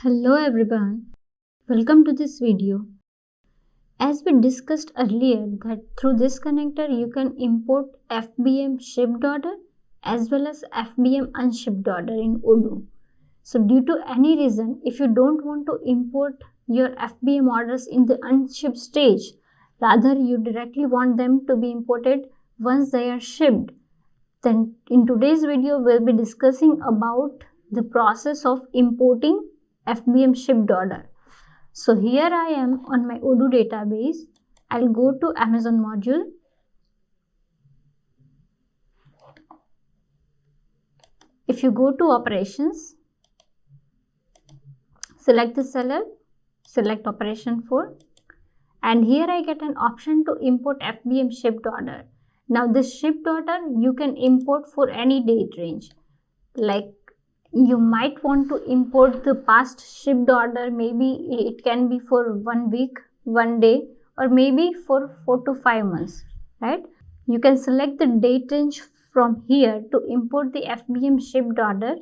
Hello everyone, welcome to this video. As we discussed earlier that through this connector you can import FBM shipped order as well as FBM unshipped order in Odoo. So due to any reason, if you don't want to import your FBM orders in the unshipped stage, rather you directly want them to be imported once they are shipped, then in today's video we'll be discussing about the process of importing FBM shipped order. So here I am on my Odoo database. I'll go to Amazon module. If you go to operations, select the seller, select operation 4, and here I get an option to import FBM shipped order. Now this shipped order you can import for any date range. Like you might want to import the past shipped order, maybe it can be for 1 week, 1 day, or maybe for 4 to 5 months, right? You can select the date range from here to import the FBM shipped order.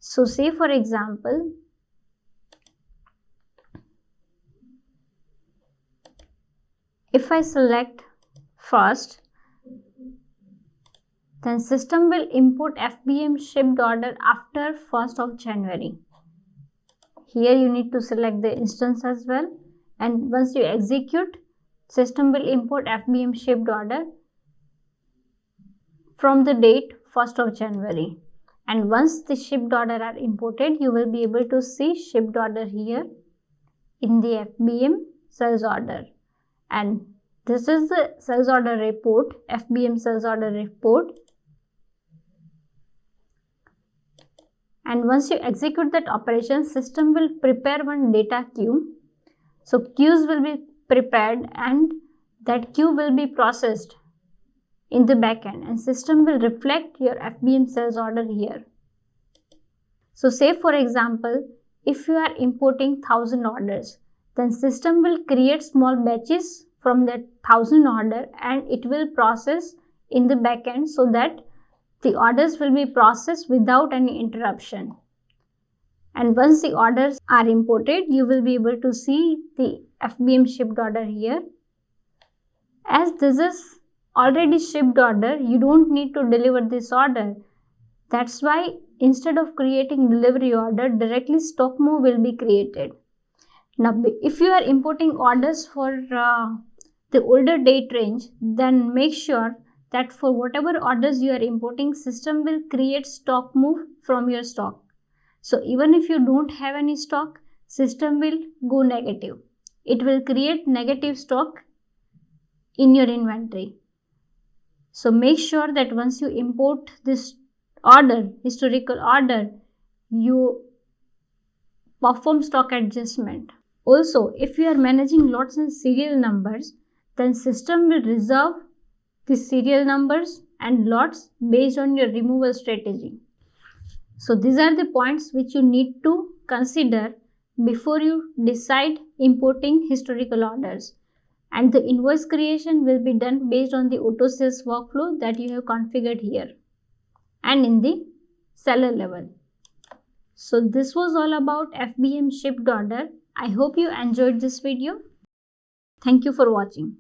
So say for example, if I select first, then system will import FBM shipped order after 1st of January. Here you need to select the instance as well, and once you execute, system will import FBM shipped order from the date 1st of January. And once the shipped order are imported, you will be able to see shipped order here in the FBM sales order. And this is the sales order report, FBM sales order report. And once you execute that operation, system will prepare one data queue. So queues will be prepared and that queue will be processed in the backend, and system will reflect your FBM sales order here. So say for example, if you are importing 1000 orders, then system will create small batches from that 1000 order and it will process in the backend so that the orders will be processed without any interruption. And once the orders are imported, you will be able to see the FBM shipped order here. As this is already shipped order, you don't need to deliver this order. That's why instead of creating delivery order, directly stock move will be created. Now, if you are importing orders for the older date range, then make sure that for whatever orders you are importing, system will create stock move from your stock. So even if you don't have any stock, system will go negative. It will create negative stock in your inventory. So make sure that once you import this order, historical order, you perform stock adjustment. Also, if you are managing lots and serial numbers, then system will reserve the serial numbers and lots based on your removal strategy. So these are the points which you need to consider before you decide importing historical orders. And the invoice creation will be done based on the auto sales workflow that you have configured here and in the seller level. So this was all about FBM shipped order. I hope you enjoyed this video. Thank you for watching.